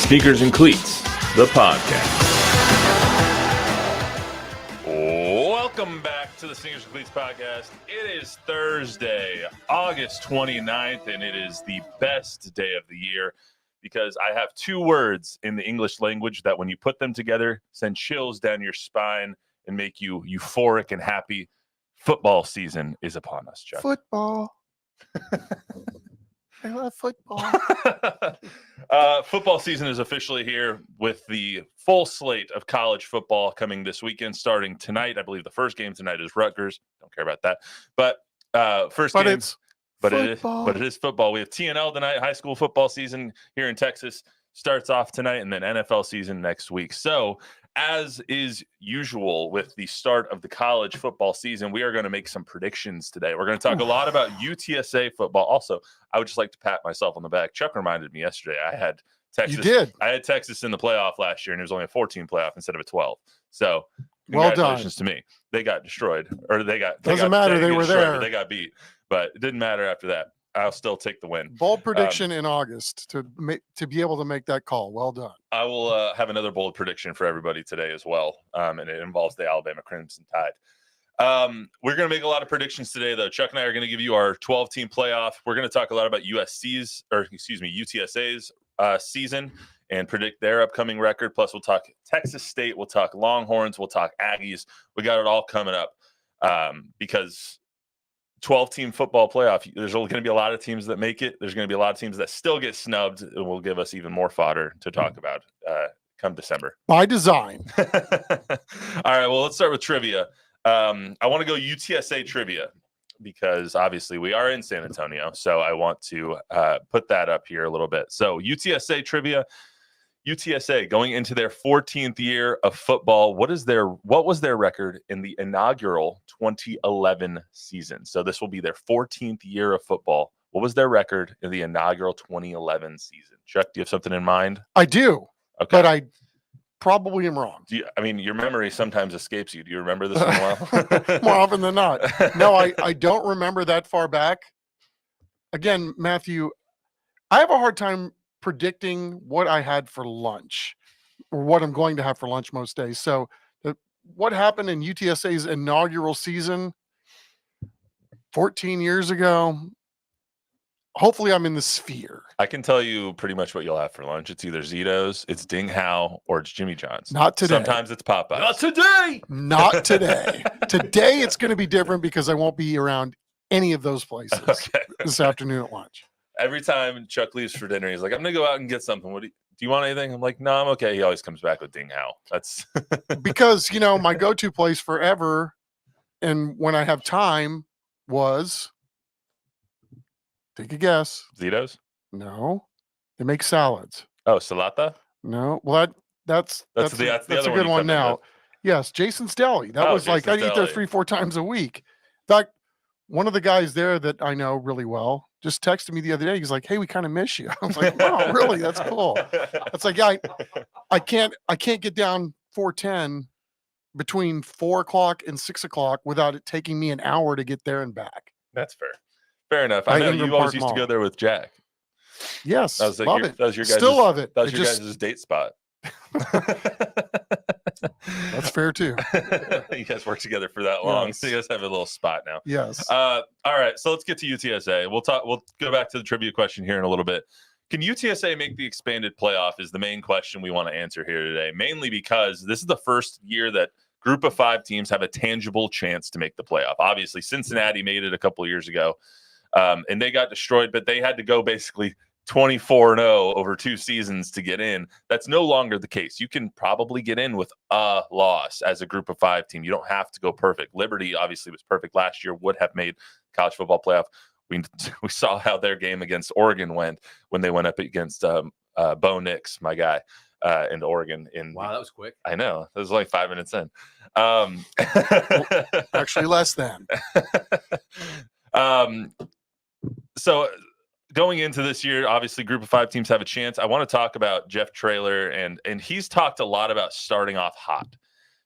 Sneakers and Cleats, the podcast. Welcome back to the Sneakers and Cleats podcast. It is Thursday, August 29th, and it is the best day of the year because I have two words in the English language that when you put them together, send chills down your spine and make you euphoric and happy. Football season is upon us, Chuck. Football. I love football. Football season is officially here with the full slate of college football coming this weekend, starting tonight. I believe the first game tonight is Rutgers. Don't care about that. But it is football. We have TNL tonight. High school football season here in Texas starts off tonight, and then NFL season next week. So, as is usual with the start of the college football season, we are going to make some predictions today. We're going to talk a lot about UTSA football. Also, I would just like to pat myself on the back. Chuck reminded me yesterday I had Texas. You did. I had Texas in the playoff last year, and it was only a 14 playoff instead of a 12. So, well congratulations done to me. They got destroyed, or they got. Doesn't matter. They were there. They got beat, but it didn't matter after that. I'll still take the win. Bold prediction in August to be able to make that call. Well done. I will have another bold prediction for everybody today as well, and it involves the Alabama Crimson Tide. We're going to make a lot of predictions today, though. Chuck and I are going to give you our 12-team playoff. We're going to talk a lot about UTSA's season and predict their upcoming record. Plus, we'll talk Texas State. We'll talk Longhorns. We'll talk Aggies. We got it all coming up because 12-team football playoff, there's going to be a lot of teams that make it. There's going to be a lot of teams that still get snubbed. It will give us even more fodder to talk about come December. By design. All right, well, let's start with trivia. I want to go UTSA trivia because obviously we are in San Antonio, so I want to put that up here a little bit. So UTSA trivia. UTSA going into their 14th year of football. What was their record in the inaugural 2011 season? So this will be their 14th year of football. What was their record in the inaugural 2011 season? Chuck, do you have something in mind? I do, okay, but I probably am wrong. Your memory sometimes escapes you. Do you remember this one well? More often than not. No, I don't remember that far back. Again, Matthew, I have a hard time predicting what I had for lunch or what I'm going to have for lunch most days. So what happened in UTSA's inaugural season 14 years ago, hopefully I'm in the sphere. I can tell you pretty much what you'll have for lunch. It's either Zito's, it's Ding Hao, or it's Jimmy John's. Not today. Sometimes it's Popeyes. Not today. Not today. Today it's going to be different because I won't be around any of those places this afternoon at lunch. Every time Chuck leaves for dinner, he's like, I'm going to go out and get something. Do you want anything? I'm like, no, I'm okay. He always comes back with Ding Hao. That's because, my go-to place forever and when I have time was, take a guess. Zito's? No. They make salads. Oh, Salata? No. Well, that's the a other good one now. with. Yes, Jason's Deli. That was like, I'd eat there 3-4 times a week. In fact, one of the guys there that I know really well just texted me the other day. He's like, "Hey, we kind of miss you." I was like, "Wow, really? That's cool." It's like, I can't get down 410 between 4 o'clock and 6 o'clock without it taking me an hour to get there and back. That's fair. Fair enough. I know you always used to go there with Jack. Yes, love it. That was your guys' still love it. That was your guys' date spot. That's fair too. You guys work together for that long, yes. so you guys have a little spot now. Yes. All right, so let's get to UTSA. We'll go back to the trivia question here in a little bit. Can UTSA make the expanded playoff is the main question we want to answer here today, mainly because this is the first year that group of 5 teams have a tangible chance to make the playoff. Obviously, Cincinnati made it a couple of years ago, and they got destroyed, but they had to go basically 24-0 over 2 seasons to get in. That's no longer the case. You can probably get in with a loss as a group of 5 team. You don't have to go perfect. Liberty obviously was perfect last year, would have made college football playoff. We saw how their game against Oregon went when they went up against Bo Nix, my guy, in Oregon. Wow, that was quick. I know. It was like 5 minutes in. Actually, less than. So going into this year, obviously, group of 5 teams have a chance. I want to talk about Jeff Traylor, and he's talked a lot about starting off hot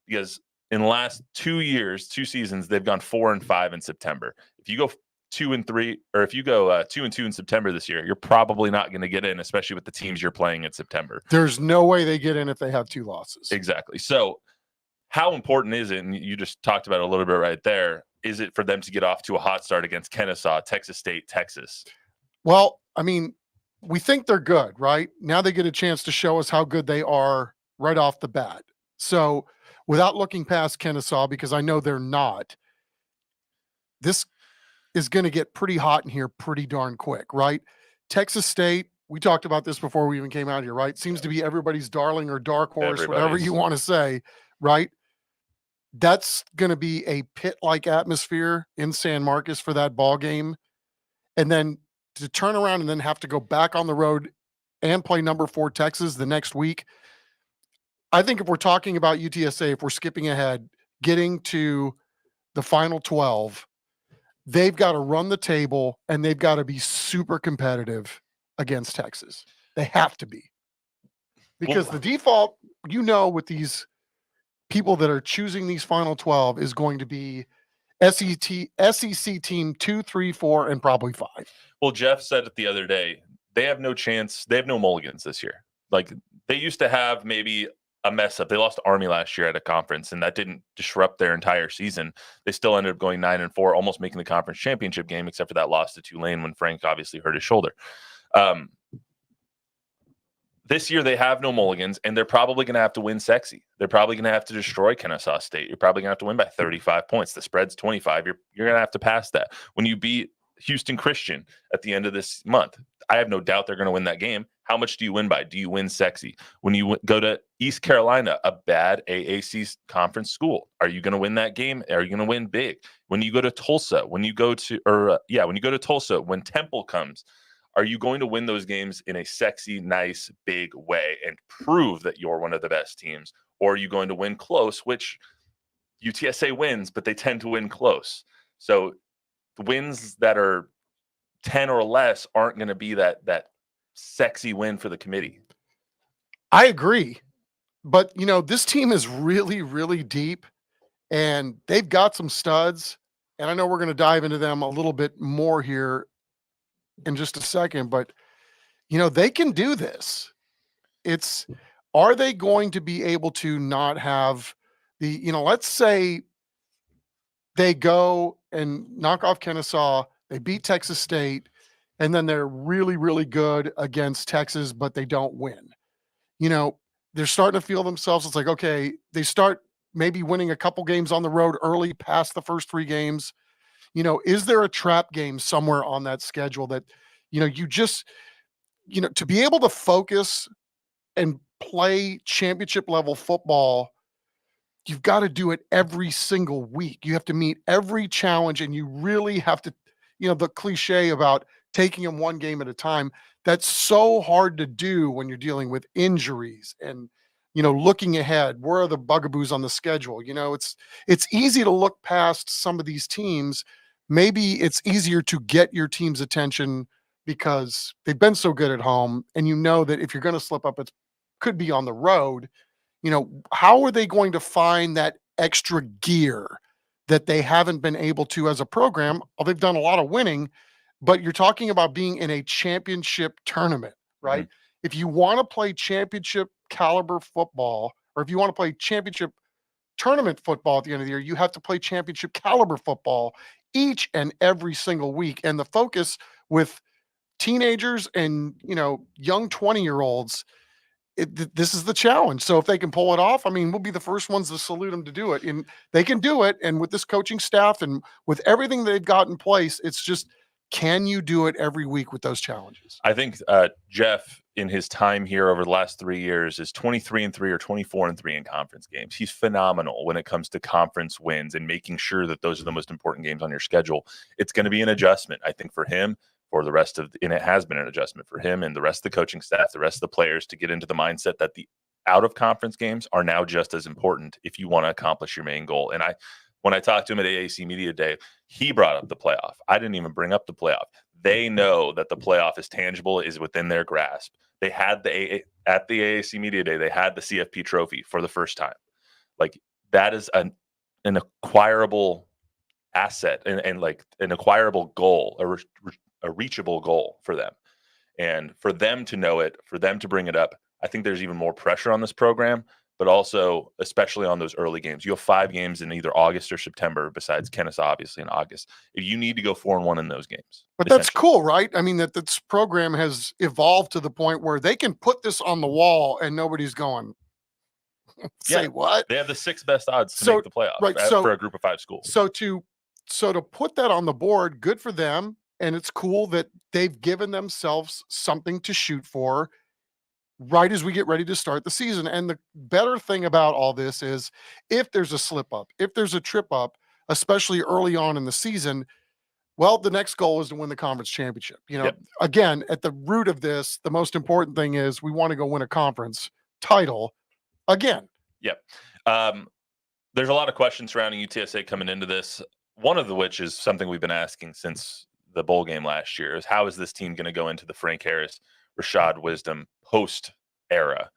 because in the last 2 years, 2 seasons, they've gone 4-5 in September. If you go 2-3, or if you go 2-2 in September this year, you're probably not going to get in, especially with the teams you're playing in September. There's no way they get in if they have 2 losses. Exactly. So how important is it, and you just talked about it a little bit right there, is it for them to get off to a hot start against Kennesaw, Texas State, Texas? Well, I mean, we think they're good, right? Now they get a chance to show us how good they are right off the bat. So without looking past Kennesaw, because I know they're not, this is going to get pretty hot in here pretty darn quick, right? Texas State, we talked about this before we even came out here, right? Seems to be everybody's darling or dark horse, whatever you want to say, right? That's going to be a pit-like atmosphere in San Marcos for that ball game. And then to turn around and then have to go back on the road and play number 4 Texas the next week. I think if we're talking about UTSA, if we're skipping ahead, getting to the final 12, they've got to run the table and they've got to be super competitive against Texas. They have to be. Because the default, with these people that are choosing these final 12 is going to be SEC team 2, 3, 4, and probably 5. Well, Jeff said it the other day. They have no chance. They have no mulligans this year. Like, they used to have maybe a mess up. They lost to Army last year at a conference, and that didn't disrupt their entire season. They still ended up going 9-4, almost making the conference championship game, except for that loss to Tulane when Frank obviously hurt his shoulder. This year, they have no mulligans, and they're probably going to have to win sexy. They're probably going to have to destroy Kennesaw State. You're probably going to have to win by 35 points. The spread's 25. You're going to have to pass that. When you beat Houston Christian at the end of this month, I have no doubt they're going to win that game. How much do you win by? Do you win sexy? When you go to East Carolina, a bad AAC conference school, are you going to win that game? Are you going to win big? When you go to Tulsa, when you go to Tulsa, when Temple comes, are you going to win those games in a sexy, nice, big way and prove that you're one of the best teams? Or are you going to win close, which UTSA wins, but they tend to win close. So the wins that are 10 or less aren't going to be that sexy win for the committee. I agree. But, this team is really, really deep, and they've got some studs. And I know we're going to dive into them a little bit more here in just a second, but they can do this. Are they going to be able to not have let's say they go and knock off Kennesaw, they beat Texas State, and then they're really, really good against Texas, but they don't win. They're starting to feel themselves. It's like, okay, they start maybe winning a couple games on the road early past the first 3 games. Is there a trap game somewhere on that schedule that, you just, to be able to focus and play championship level football, you've got to do it every single week. You have to meet every challenge, and you really have to, the cliche about taking them one game at a time, that's so hard to do when you're dealing with injuries and, looking ahead. Where are the bugaboos on the schedule? It's easy to look past some of these teams. Maybe it's easier to get your team's attention because they've been so good at home, and that if you're going to slip up, it could be on the road. How are they going to find that extra gear that they haven't been able to as a program? Well, they've done a lot of winning, but you're talking about being in a championship tournament, right? Mm-hmm. If you want to play championship caliber football, or if you want to play championship tournament football at the end of the year, you have to play championship caliber football each and every single week. And the focus with teenagers and, young 20-year-olds, this is the challenge. So if they can pull it off, we'll be the first ones to salute them to do it. And they can do it. And with this coaching staff and with everything they've got in place, it's just, can you do it every week with those challenges? I think Jeff, in his time here over the last 3 years, is 23-3 or 24-3 in conference games. He's phenomenal when it comes to conference wins and making sure that those are the most important games on your schedule. It's going to be an adjustment, I think, for him, for the rest of, and it has been an adjustment for him and the rest of the coaching staff, the rest of the players, to get into the mindset that the out of conference games are now just as important if you want to accomplish your main goal. And when I talked to him at AAC Media Day, he brought up the playoff. I didn't even bring up the playoff. They know that the playoff is tangible, is within their grasp. They had at the AAC Media Day, they had the CFP trophy for the first time. Like, that is an acquirable asset and like an acquirable goal, a reachable goal for them. And for them to know it, for them to bring it up, I think there's even more pressure on this program, but also especially on those early games. You have 5 games in either August or September, besides Kennesaw, obviously, in August. You need to go 4-1 in those games. But that's cool, right? I mean, that this program has evolved to the point where they can put this on the wall and nobody's going, say what? They have the 6th best odds to make the playoffs, right, for a group of 5 schools. So to put that on the board, good for them. And it's cool that they've given themselves something to shoot for right as we get ready to start the season. And the better thing about all this is if there's a slip up, if there's a trip up, especially early on in the season, well, the next goal is to win the conference championship. Again, at the root of this, the most important thing is we want to go win a conference title again. Yep. There's a lot of questions surrounding UTSA coming into this. One of which is something we've been asking since the bowl game last year, is how is this team going to go into the Frank Harris, Rashad Wisdom post era?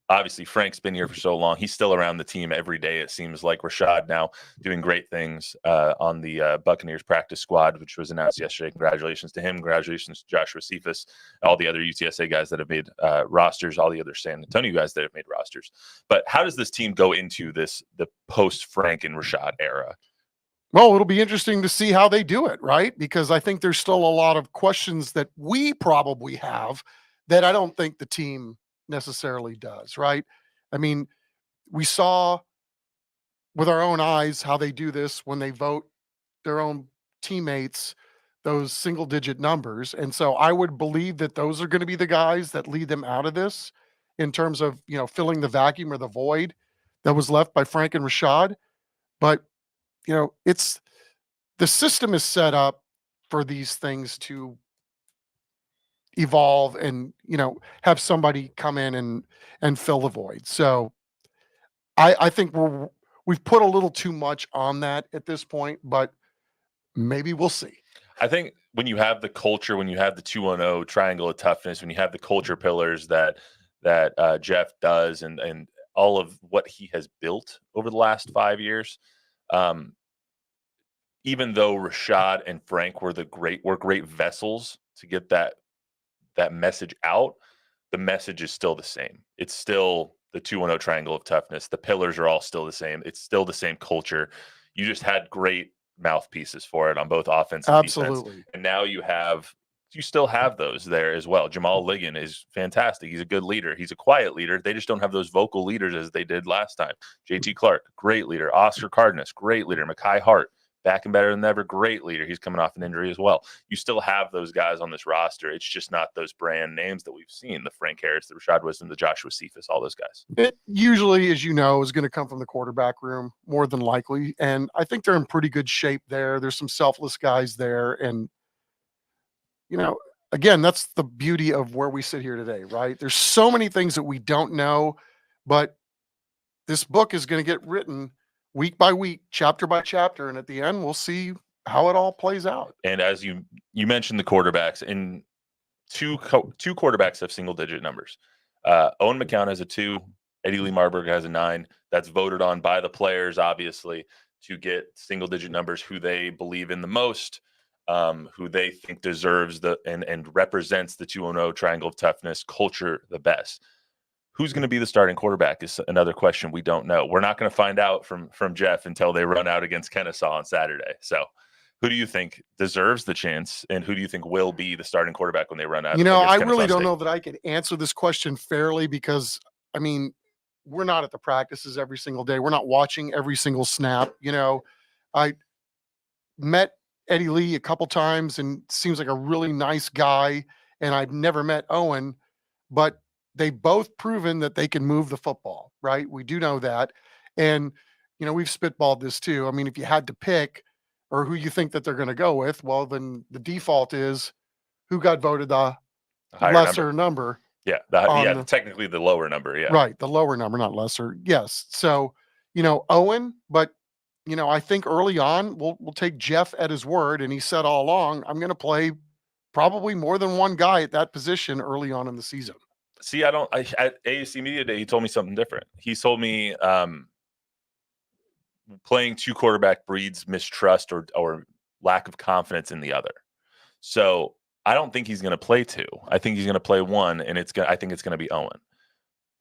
Obviously, Frank's been here for so long. He's still around the team every day, it seems like. Rashad now doing great things on the Buccaneers practice squad, which was announced yesterday. Congratulations to him. Congratulations to Joshua Cephas, all the other UTSA guys that have made rosters, all the other San Antonio guys that have made rosters. But how does this team go into the post-Frank and Rashad era? Well, it'll be interesting to see how they do it, right? Because I think there's still a lot of questions that we probably have that I don't think the team necessarily does, right? I mean, we saw with our own eyes how they do this when they vote their own teammates those single-digit numbers. And so I would believe that those are going to be the guys that lead them out of this in terms of, filling the vacuum or the void that was left by Frank and Rashad. But it's the system is set up for these things to evolve and, have somebody come in and fill the void. So I think we've put a little too much on that at this point, but maybe we'll see. I think when you have the culture, when you have the 2-0 triangle of toughness, when you have the culture pillars that Jeff does and all of what he has built over the last 5 years, even though Rashad and Frank were great vessels to get that message out, the message is still the same. It's still the 2-0 triangle of toughness. The pillars are all still the same. It's still the same culture. You just had great mouthpieces for it on both offense and defense. And now you still have those there as well. Jamal Ligon is fantastic. He's a good leader. He's a quiet leader. They just don't have those vocal leaders as they did last time. JT Clark, great leader. Oscar Cardenas, great leader. Mekhi Hart, back and better than ever, great leader. He's coming off an injury as well. You still have those guys on this roster. It's just not those brand names that we've seen, the Frank Harris, the Rashad Wisdom, the Joshua Cephas, all those guys. It usually, as you know, is going to come from the quarterback room more than likely. And I think they're in pretty good shape there. There's some selfless guys there. And, again, that's the beauty of where we sit here today, right? There's so many things that we don't know, but this book is going to get written week by week, chapter by chapter, and at the end, we'll see how it all plays out. And as you mentioned the quarterbacks, and two quarterbacks have single-digit numbers. Owen McCown has a 2. Eddie Lee Marburg has a 9. That's voted on by the players, obviously, to get single-digit numbers, who they believe in the most, who they think deserves and represents the 2-0 triangle of toughness culture the best. Who's going to be the starting quarterback is another question we don't know. We're not going to find out from Jeff until they run out against Kennesaw on Saturday. So who do you think deserves the chance, and who do you think will be the starting quarterback when they run out? I really don't know that I could answer this question fairly because, we're not at the practices every single day. We're not watching every single snap. I met Eddie Lee a couple times and seems like a really nice guy, and I've never met Owen, but they both proven that they can move the football, right? We do know that. And, we've spitballed this too. If you had to pick or who you think that they're going to go with, well, then the default is who got voted the lesser number. Yeah. Technically the lower number. Yeah. Right. The lower number, not lesser. Yes. So, Owen, but, I think early on we'll take Jeff at his word. And he said all along, I'm going to play probably more than one guy at that position early on in the season. See, at AAC Media Day, he told me something different. He told me playing two quarterback breeds mistrust or lack of confidence in the other. So I don't think he's going to play two. I think he's going to play one, and I think it's going to be Owen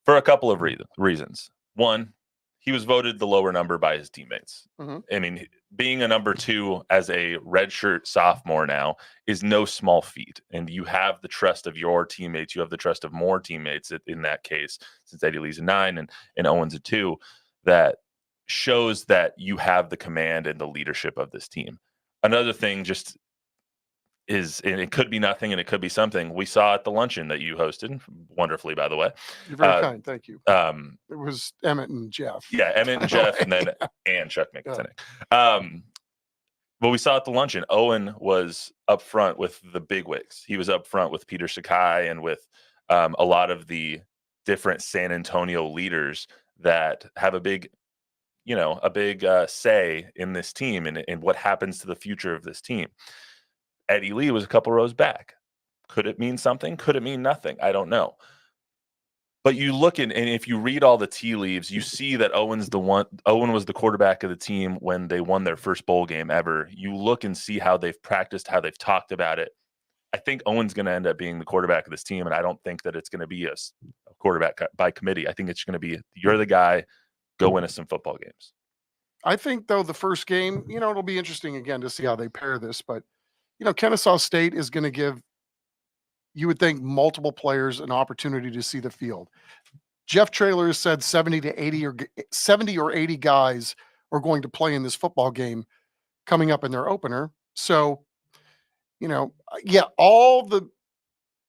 for a couple of reasons. One, he was voted the lower number by his teammates. Mm-hmm. I mean, being a number two as a redshirt sophomore now is no small feat. And you have the trust of your teammates. You have the trust of more teammates in that case, since Eddie Lee's a 9 and Owen's a 2, that shows that you have the command and the leadership of this team. Another thing just is, and it could be nothing and it could be something, we saw at the luncheon that you hosted wonderfully, by the way. You're very kind. Thank you. It was Emmett and Jeff. Yeah, Emmett and Jeff, and Chuck McIntyre. But we saw at the luncheon, Owen was up front with the bigwigs. He was up front with Peter Sakai and with a lot of the different San Antonio leaders that have a big say in this team and what happens to the future of this team. Eddie Lee was a couple rows back. Could it mean something? Could it mean nothing? I don't know. But you look and if you read all the tea leaves, you see that Owen was the quarterback of the team when they won their first bowl game ever. You look and see how they've practiced, how they've talked about it. I think Owen's going to end up being the quarterback of this team, and I don't think that it's going to be a quarterback by committee. I think it's going to be, you're the guy, go win us some football games. I think, though, the first game, it'll be interesting again to see how they pair this, but Kennesaw State is going to give, you would think, multiple players an opportunity to see the field. Jeff Traylor has said 70 or 80 guys are going to play in this football game coming up in their opener. So, all the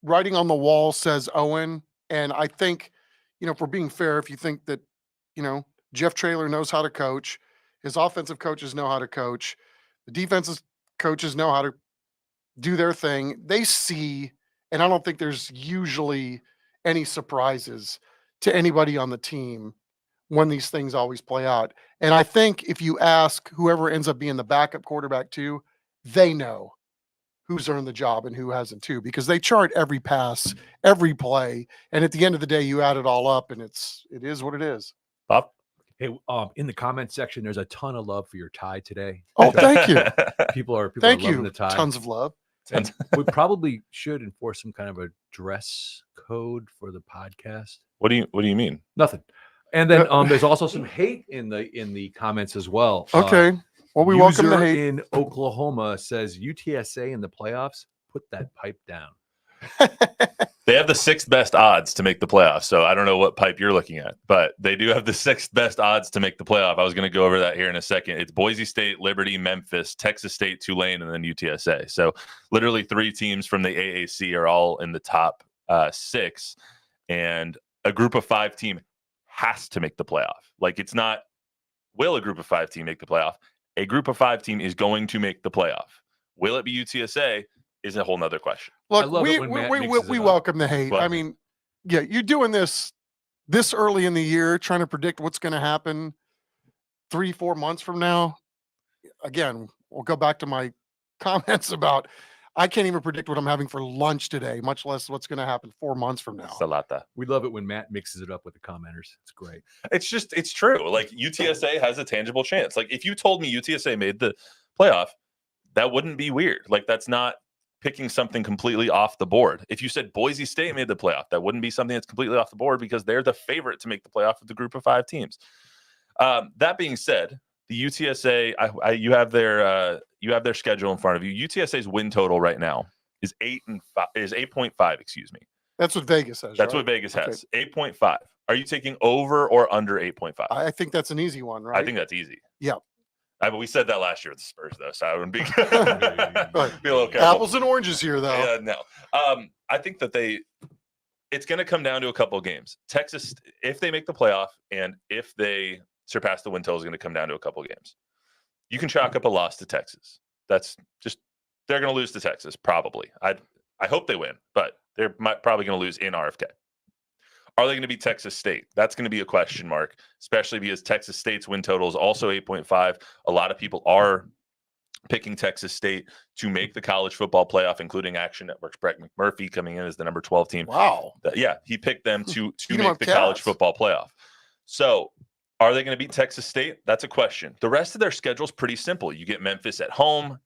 writing on the wall says Owen. And I think, if we're being fair, if you think that, Jeff Traylor knows how to coach, his offensive coaches know how to coach, the defensive coaches know how to do their thing. They see, and I don't think there's usually any surprises to anybody on the team when these things always play out. And I think if you ask whoever ends up being the backup quarterback too, they know who's earned the job and who hasn't too, because they chart every pass, every play. And at the end of the day, you add it all up and it is what it is. Bob? Hey, in the comment section, there's a ton of love for your tie today. Oh, thank you. People are thank loving you. the tie. Tons of love. And we probably should enforce some kind of a dress code for the podcast. What do you mean? Nothing. And then there's also some hate in the comments as well. Okay. Well, we welcome the hate. In Oklahoma says UTSA in the playoffs. Put that pipe down. They have the 6th best odds to make the playoffs. So I don't know what pipe you're looking at, but they do have the 6th best odds to make the playoff. I was going to go over that here in a second. It's Boise State, Liberty, Memphis, Texas State, Tulane, and then UTSA. So literally 3 teams from the AAC are all in the top 6, and a group of 5 team has to make the playoff. Like, it's not, will a group of 5 team make the playoff? A group of 5 team is going to make the playoff. Will it be UTSA? Is a whole nother question. Look, we welcome the hate. I mean, yeah, you're doing this early in the year, trying to predict what's going to happen 3-4 months from now. Again, we'll go back to my comments about I can't even predict what I'm having for lunch today, much less what's going to happen 4 months from now. Salata. We love it when Matt mixes it up with the commenters. It's great. It's true. Like, UTSA has a tangible chance. Like, if you told me UTSA made the playoff, that wouldn't be weird. Like, that's not picking something completely off the board. If you said Boise State made the playoff, that wouldn't be something that's completely off the board because they're the favorite to make the playoff of the group of 5 teams. That being said, the UTSA, you have their schedule in front of you. UTSA's win total right now is 8.5. Excuse me. That's what Vegas has. That's what Vegas has. 8.5. Are you taking over or under 8.5? I think that's an easy one, right? I think that's easy. Yeah. But we said that last year with the Spurs, though, so I wouldn't be, be a little careful. Apples and oranges here, though. Yeah, no. I think that it's going to come down to a couple of games. Texas, if they make the playoff and if they surpass the win total, is going to come down to a couple of games. You can chalk up a loss to Texas. That's just, they're going to lose to Texas, probably. I hope they win, but they're probably going to lose in RFK. Are they going to beat Texas State? That's going to be a question mark, especially because Texas State's win total is also 8.5. A lot of people are picking Texas State to make the college football playoff, including Action Network's Brett McMurphy coming in as the number 12 team. Wow. Yeah, he picked them to make the college football playoff. So Are they going to beat Texas State? That's a question. The rest of their schedule is pretty simple. You get Memphis at home,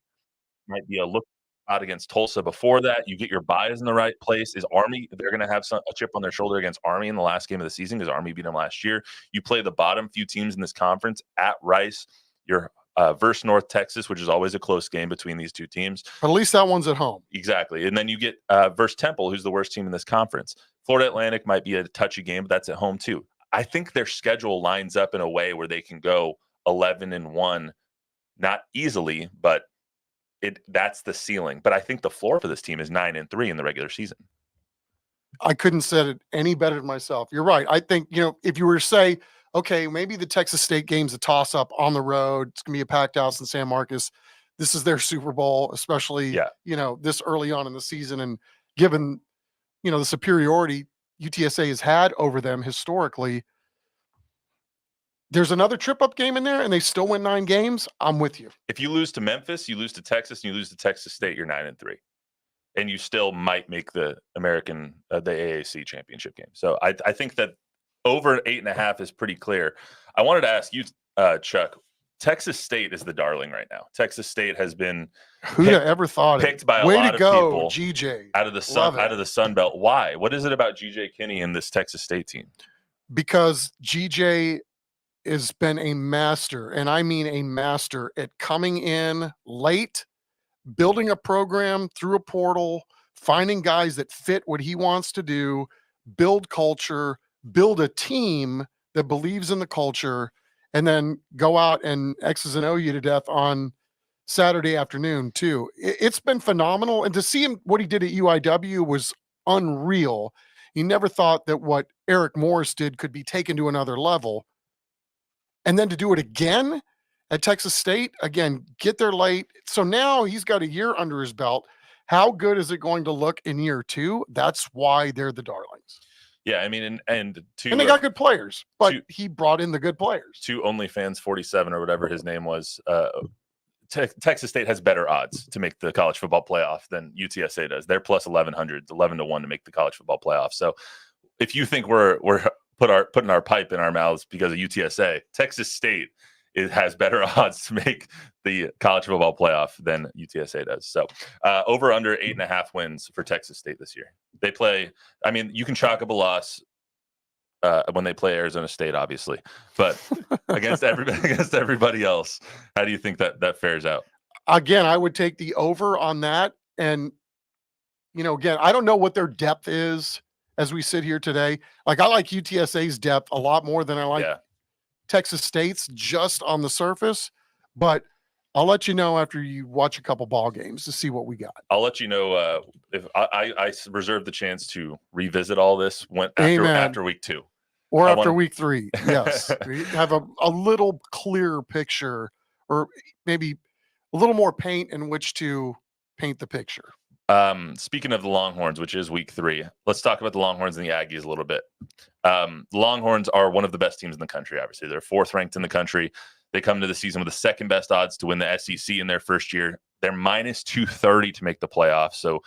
might be a look out against Tulsa before that. You get your buys in the right place. Is Army, they're going to have a chip on their shoulder against Army in the last game of the season because Army beat them last year. You play the bottom few teams in this conference at Rice. You're versus North Texas, which is always a close game between these two teams. But at least that one's at home. Exactly. And then you get versus Temple, who's the worst team in this conference. Florida Atlantic might be a touchy game, but that's at home too. I think their schedule lines up in a way where they can go 11-1, not easily, but that's the ceiling. But I think the floor for this team is 9-3 in the regular season. I couldn't said it any better than myself. You're right. I think, if you were to say, okay, maybe the Texas State game's a toss-up on the road. It's going to be a packed house in San Marcos. This is their Super Bowl, especially, this early on in the season. And given, the superiority UTSA has had over them historically, there's another trip-up game in there, and they still win 9 games. I'm with you. If you lose to Memphis, you lose to Texas, and you lose to Texas State, you're 9-3. And you still might make the the AAC championship game. So I think that over 8.5 is pretty clear. I wanted to ask you, Chuck, Texas State is the darling right now. Texas State has been who'd have ever thought picked by a Way lot to go, of people GJ. out of the Sun Belt. Why? What is it about GJ Kinney and this Texas State team? Because GJ has been a master, and I mean a master at coming in late, building a program through a portal, finding guys that fit what he wants to do, build culture, build a team that believes in the culture, and then go out and X's and O you to death on Saturday afternoon too. It's been phenomenal. And to see him, what he did at UIW was unreal. He never thought that what Eric Morris did could be taken to another level. And then to do it again at Texas State, again, get there late. So now he's got a year under his belt. How good is it going to look in year 2? That's why they're the darlings. Yeah, I mean, and they got good players, but he brought in the good players. To OnlyFans 47 or whatever his name was, Texas State has better odds to make the college football playoff than UTSA does. They're plus 1,100, 11-1 to make the college football playoff. So if you think we're putting our pipe in our mouths because of UTSA, Texas State has better odds to make the college football playoff than UTSA does. So over under 8.5 wins for Texas State this year. They play, I mean, you can chalk up a loss when they play Arizona State, obviously, but against everybody else, how do you think that fares out? Again, I would take the over on that. And, again, I don't know what their depth is as we sit here today. Like, I like UTSA's depth a lot more than I like Texas State's just on the surface, but I'll let you know after you watch a couple ball games to see what we got. I'll let you know if I reserve the chance to revisit all this after week 2 or after week 3. Yes, we have a little clearer picture, or maybe a little more paint in which to paint the picture. Speaking of the Longhorns, which is week 3, let's talk about the Longhorns and the Aggies a little bit. The Longhorns are one of the best teams in the country, obviously. They're 4th ranked in the country. They come to the season with the 2nd best odds to win the SEC in their first year. They're minus 230 to make the playoffs. So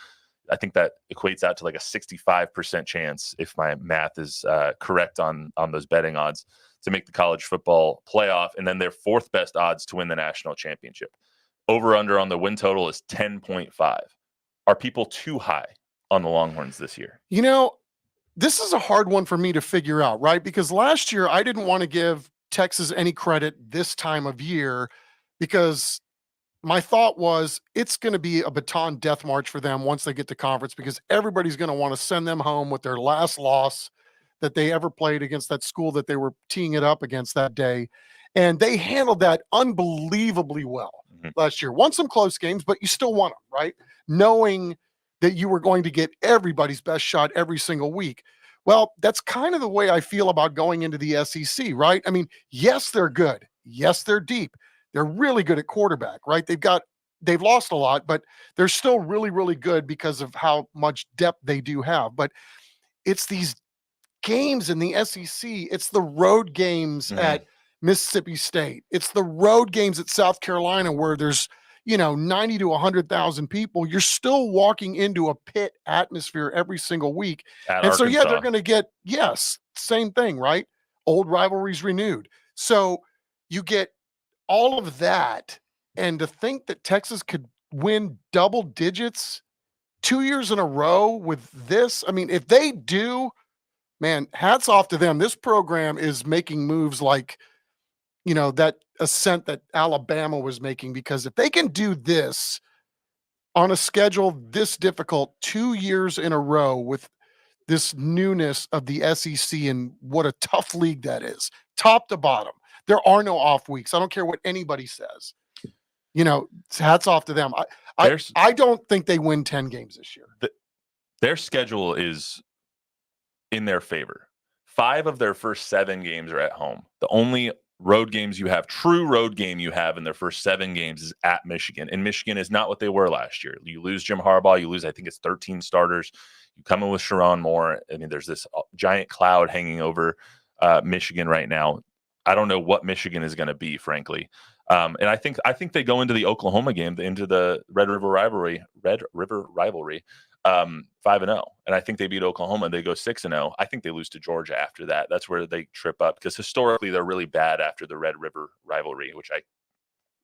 I think that equates out to like a 65% chance, if my math is correct on those betting odds, to make the college football playoff. And then their 4th best odds to win the national championship. Over under on the win total is 10.5. Are people too high on the Longhorns this year? This is a hard one for me to figure out, right? Because last year I didn't want to give Texas any credit this time of year because my thought was it's going to be a baton death march for them once they get to conference, because everybody's going to want to send them home with their last loss that they ever played against that school that they were teeing it up against that day. And they handled that unbelievably well last year. Won some close games, but you still won them, right? Knowing that you were going to get everybody's best shot every single week. Well, that's kind of the way I feel about going into the SEC, right? I mean, yes, they're good. Yes, they're deep. They're really good at quarterback, right? They've lost a lot, but they're still really, really good because of how much depth they do have. But it's these games in the SEC. It's the road games at Mississippi State. It's the road games at South Carolina where there's, 90 to 100,000 people. You're still walking into a pit atmosphere every single week. At and Arkansas. So, they're going to get, same thing, right? Old rivalries renewed. So you get all of that, and to think that Texas could win double digits 2 years in a row with this, I mean, if they do, man, hats off to them. This program is making moves like, that ascent that Alabama was making, because if they can do this on a schedule this difficult 2 years in a row with this newness of the SEC and what a tough league that is, top to bottom. There are no off weeks. I don't care what anybody says. Hats off to them. I don't think they win 10 games this year. Their schedule is in their favor. 5 of their first 7 games are at home. The only road games you have, true road game you have in their first 7 games is at Michigan. And Michigan is not what they were last year. You lose Jim Harbaugh. You lose, I think it's 13 starters. You come in with Sharon Moore. I mean, there's this giant cloud hanging over Michigan right now. I don't know what Michigan is going to be, frankly. And I think they go into the Oklahoma game, into the Red River rivalry, 5-0. And I think they beat Oklahoma. They go 6-0. I think they lose to Georgia after that. That's where they trip up, because historically they're really bad after the Red River rivalry,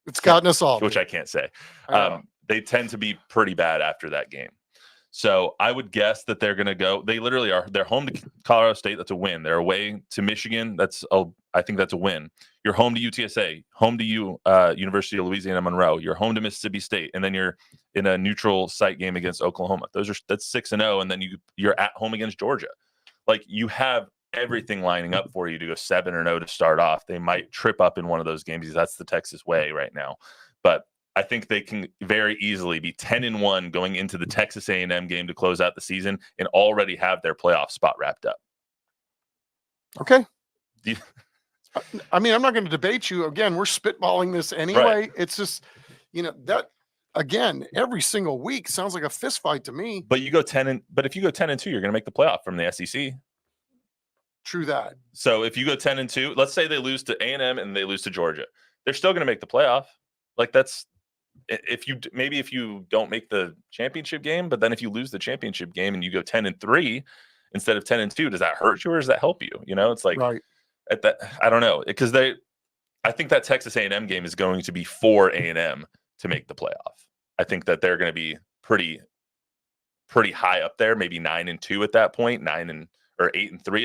it's gotten us all, which I can't say. They tend to be pretty bad after that game. So I would guess that they're going to go. They literally are. They're home to Colorado State. That's a win. They're away to Michigan. I think that's a win. You're home to UTSA, home to University of Louisiana Monroe. You're home to Mississippi State, and then you're in a neutral site game against Oklahoma. That's 6-0, and then you're at home against Georgia. Like, you have everything lining up for you to go 7-0 to start off. They might trip up in one of those games, because that's the Texas way right now. But I think they can very easily be 10-1 going into the Texas A&M game to close out the season and already have their playoff spot wrapped up. Okay. I mean, I'm not going to debate you. Again, we're spitballing this anyway. Right. It's just, that, again, every single week sounds like a fist fight to me. But if you go 10-2, you're going to make the playoff from the SEC. True that. So if you go 10-2, let's say they lose to A&M and they lose to Georgia, they're still going to make the playoff. Like, that's, if you don't make the championship game, but then if you lose the championship game and you go 10-3 instead of 10-2, does that hurt you or does that help you? It's like, right. At that, I don't know, because I think that Texas A&M game is going to be for A&M to make the playoff. I think that they're going to be pretty high up there, maybe 9-2 at that point, 8-3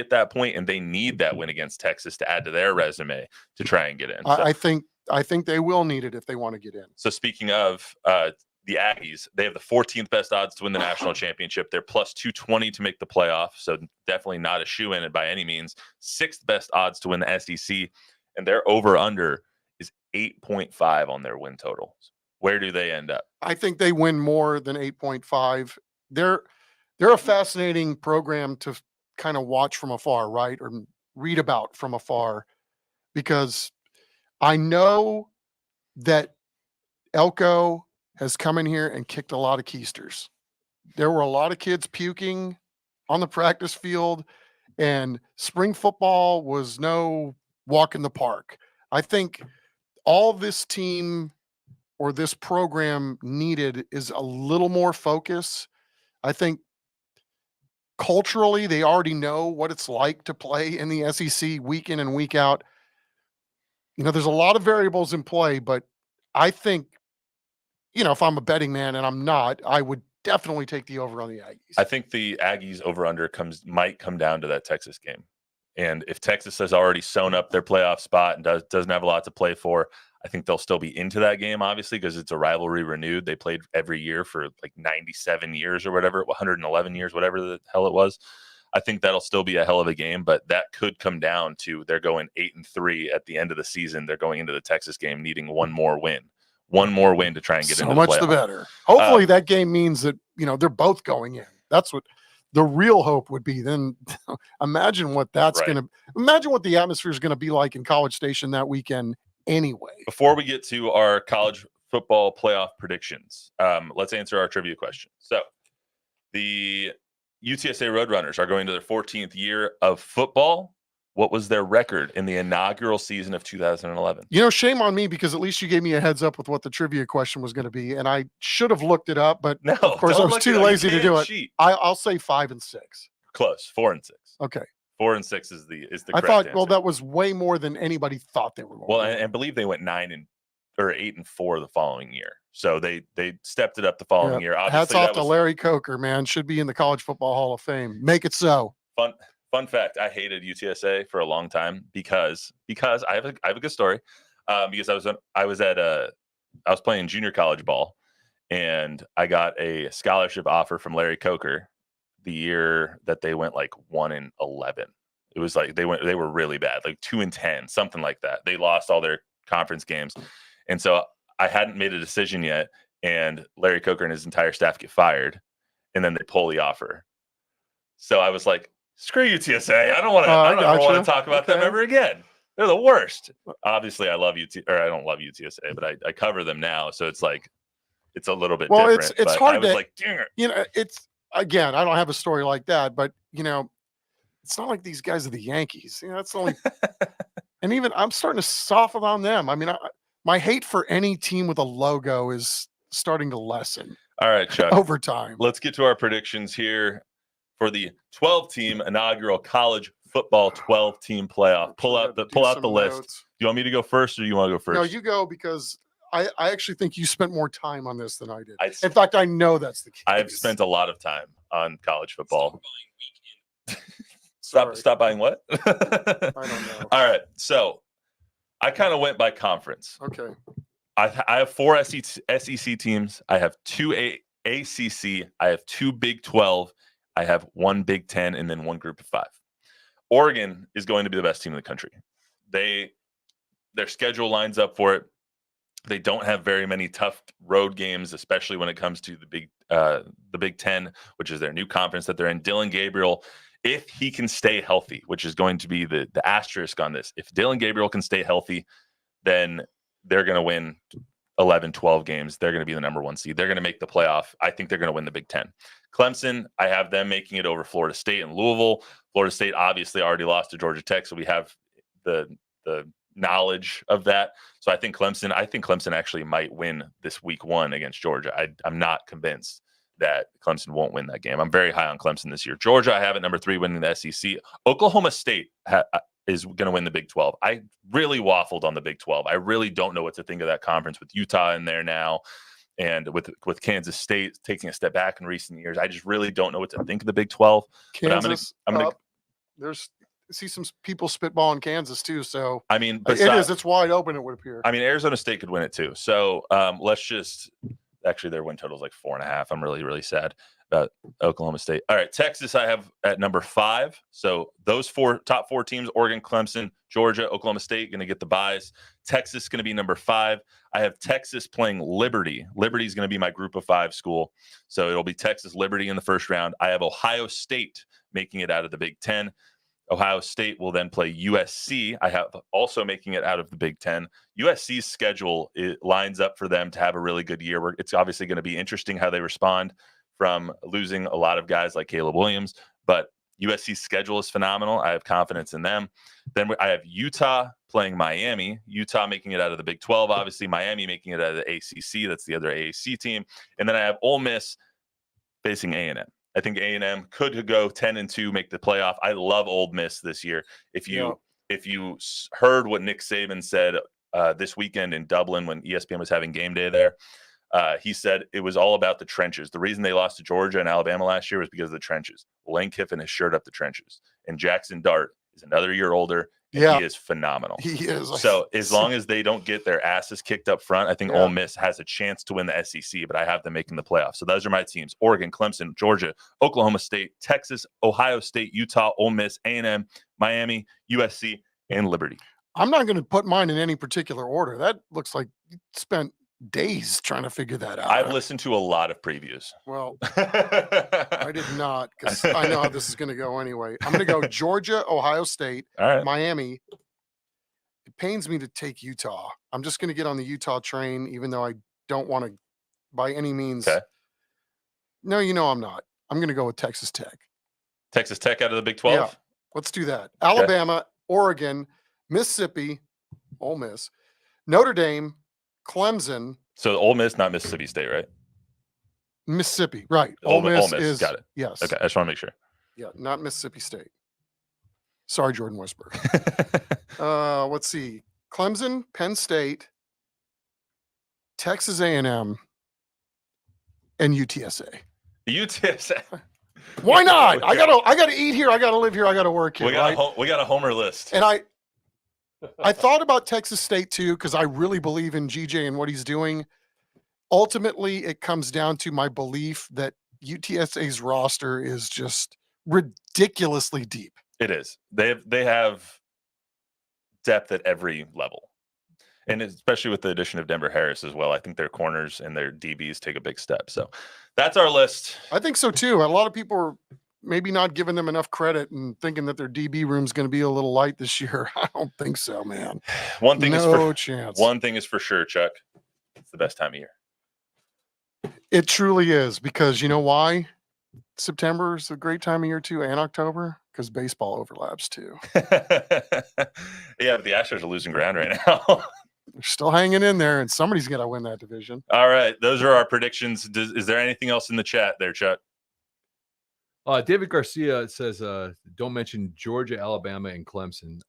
at that point, and they need that win against Texas to add to their resume to try and get in. So, I think they will need it if they want to get in. So speaking of the Aggies, they have the 14th best odds to win the national championship. They're plus 220 to make the playoff, so definitely not a shoe-in by any means. 6th best odds to win the SEC, and their over-under is 8.5 on their win total. Where do they end up? I think they win more than 8.5. They're a fascinating program to kind of watch from afar, right, or read about from afar, because I know that Elko has come in here and kicked a lot of keisters. There were a lot of kids puking on the practice field, and spring football was no walk in the park. I think all this team or this program needed is a little more focus. I think culturally, they already know what it's like to play in the SEC week in and week out. There's a lot of variables in play, but I think, if I'm a betting man, and I'm not, I would definitely take the over on the Aggies. I think the Aggies over-under might come down to that Texas game. And if Texas has already sewn up their playoff spot and doesn't have a lot to play for, I think they'll still be into that game, obviously, because it's a rivalry renewed. They played every year for like 97 years or whatever, 111 years, whatever the hell it was. I think that'll still be a hell of a game, but that could come down to they're going 8-3 at the end of the season. They're going into the Texas game needing one more win to try and get into the playoff. So much the better. Hopefully that game means that, they're both going in. That's what the real hope would be. Then imagine what that's right. imagine what the atmosphere is going to be like in College Station that weekend anyway. Before we get to our college football playoff predictions, let's answer our trivia question. So the UTSA Roadrunners are going to their 14th year of football. What was their record in the inaugural season of 2011? Shame on me, because at least you gave me a heads up with what the trivia question was going to be, and I should have looked it up, but of course I was too lazy to do it. I'll say 5-6. Close, 4-6. Okay, 4-6 is the I correct thought, answer. well, that was way more than anybody thought they were going. Well, and believe they went 8-4 the following year. So they stepped it up the following year. Obviously, hats off to Larry Coker, man. Should be in the College Football Hall of Fame. Make it so. Fun fact: I hated UTSA for a long time because I have a good story. Because I was playing junior college ball, and I got a scholarship offer from Larry Coker the year that they went like 1-11. It was like they were really bad, like 2-10, something like that. They lost all their conference games, and so I hadn't made a decision yet. And Larry Coker and his entire staff get fired, and then they pull the offer. So I was like, "Screw UTSA! I don't want to talk about them ever again. They're the worst." Obviously, I love I don't love UTSA, but I cover them now, so it's like it's a little bit different. It's hard. I was like, dang it. You know, it's again. I don't have a story like that, but you know, it's not like these guys are the Yankees. You know, that's only. And even I'm starting to soften on them. I mean, my hate for any team with a logo is starting to lessen. All right, Chuck. Over time. Let's get to our predictions here for the 12-team inaugural college football 12-team playoff. Pull out the list. Do you want me to go first, or do you want to go first? No, you go, because I actually think you spent more time on this than I did. In fact, I know that's the case. I've spent a lot of time on college football. Stop buying what? I don't know. All right, so I kind of went by conference. Okay. I have 4 SEC teams. I have 2 ACC. I have 2 Big 12. I have 1 Big 10, and then 1 Group of 5. Oregon is going to be the best team in the country. Their schedule lines up for it. They don't have very many tough road games, especially when it comes to the Big 10, which is their new conference that they're in. Dylan Gabriel, if he can stay healthy, which is going to be the asterisk on this. If Dylan Gabriel can stay healthy, then they're going to win 11, 12 games. They're going to be the number 1 seed. They're going to make the playoff. I think they're going to win the Big 10. Clemson, I have them making it over Florida State and Louisville. Florida State obviously already lost to Georgia Tech, so we have the knowledge of that. So I think Clemson actually might win this week 1 against Georgia. I'm not convinced that Clemson won't win that game. I'm very high on Clemson this year. Georgia, I have at number 3 winning the SEC. Oklahoma State is going to win the Big 12. I really waffled on the Big 12. I really don't know what to think of that conference with Utah in there now, and with Kansas State taking a step back in recent years. I just really don't know what to think of the Big 12. Kansas, but I'm gonna there's see some people spitballing Kansas too. So I mean, it's wide open. It would appear. I mean, Arizona State could win it too. So let's just actually their win total is like 4.5. I'm really sad about Oklahoma State. All right, Texas I have at number 5. So those top 4 teams: Oregon, Clemson, Georgia, Oklahoma State, going to get the buys. Texas going to be number 5. I have Texas playing Liberty. Liberty is going to be my Group of 5 school. So it'll be Texas Liberty in the first round. I have Ohio State making it out of the Big 10. Ohio State will then play USC. I have also making it out of the Big 10. USC's schedule, it lines up for them to have a really good year. It's obviously going to be interesting how they respond from losing a lot of guys like Caleb Williams, but USC's schedule is phenomenal. I have confidence in them. Then I have Utah playing Miami. Utah making it out of the Big 12, obviously. Miami making it out of the ACC. That's the other AAC team. And then I have Ole Miss facing A&M. I think A&M could go 10-2, make the playoff. I love Ole Miss this year. If you heard what Nick Saban said this weekend in Dublin when ESPN was having game day there, he said it was all about the trenches. The reason they lost to Georgia and Alabama last year was because of the trenches. Lane Kiffin has shored up the trenches. And Jackson Dart is another year older. And he is phenomenal. He is. So as long as they don't get their asses kicked up front, I think Ole Miss has a chance to win the SEC, but I have them making the playoffs. So those are my teams: Oregon, Clemson, Georgia, Oklahoma State, Texas, Ohio State, Utah, Ole Miss, A&M, Miami, USC, and Liberty. I'm not going to put mine in any particular order. That looks like you spent days trying to figure that out. I've listened to a lot of previews. Well, I did not, because I know how this is going to go anyway. I'm going to go Georgia, Ohio State, Miami. It pains me to take Utah. I'm just going to get on the Utah train, even though I don't want to by any means. Okay. No, I'm not. I'm going to go with Texas Tech. Texas Tech out of the Big 12? Yeah, let's do that. Alabama, Oregon, Mississippi, Ole Miss, Notre Dame, Clemson. So Ole Miss, not Mississippi State, right? Mississippi, right. Ole Miss is, got it. Yes. Okay, I just want to make sure. Yeah, not Mississippi State. Sorry, Jordan Westberg. Let's see. Clemson, Penn State, Texas A&M, and UTSA. UTSA. Why not? I gotta eat here. I gotta live here. I gotta work here. We got a homer list. And I thought about Texas State too, because I really believe in GJ and what he's doing. Ultimately, it comes down to my belief that UTSA's roster is just ridiculously deep. It is. They have depth at every level. And especially with the addition of Denver Harris as well. I think their corners and their DBs take a big step. So that's our list. I think so too. A lot of people are maybe not giving them enough credit and thinking that their DB room is going to be a little light this year. I don't think so, man. One thing is for sure, Chuck. It's the best time of year. It truly is, because you know why? September is a great time of year too, and October, because baseball overlaps too. Yeah, but the Astros are losing ground right now. They're still hanging in there, and somebody's got to win that division. All right, those are our predictions. Is there anything else in the chat there, Chuck? David Garcia says, don't mention Georgia, Alabama, and Clemson.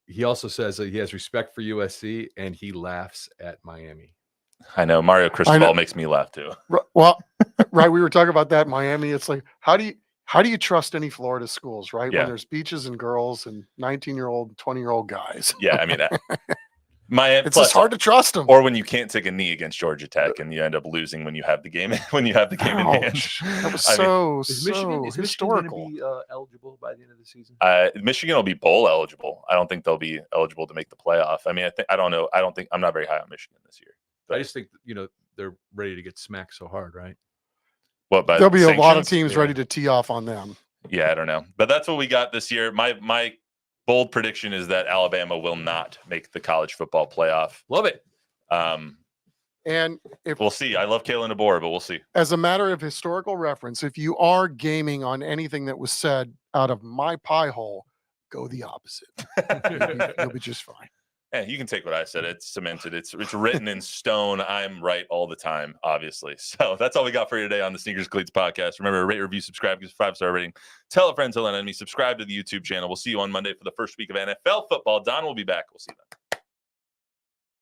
He also says that he has respect for USC, and he laughs at Miami. I know. Mario Cristobal makes me laugh too. Well, right. We were talking about that in Miami. It's like, how do you trust any Florida schools, right? Yeah. When there's beaches and girls and 19-year-old, 20-year-old guys. Yeah, I mean, Miami. It's just hard to trust them. Or when you can't take a knee against Georgia Tech and you end up losing when you have the game in hand. That was so Michigan historical. Be eligible by the end of the season? Michigan will be bowl eligible. I don't think they'll be eligible to make the playoff. I mean, I don't know. I'm not very high on Michigan this year. But I just think they're ready to get smacked so hard, right? What? There'll be a lot of teams ready to tee off on them. Yeah, I don't know, but that's what we got this year. My bold prediction is that Alabama will not make the college football playoff. Love it. And we'll see. I love Kalen DeBoer, but we'll see. As a matter of historical reference, if you are gaming on anything that was said out of my pie hole, go the opposite. You'll be just fine. Yeah, you can take what I said. It's cemented. It's written in stone. I'm right all the time, obviously. So that's all we got for you today on the Sneakers and Cleats podcast. Remember, rate, review, subscribe, give us a 5-star rating. Tell a friend, tell an enemy. Subscribe to the YouTube channel. We'll see you on Monday for the first week of NFL football. Don will be back. We'll see you then.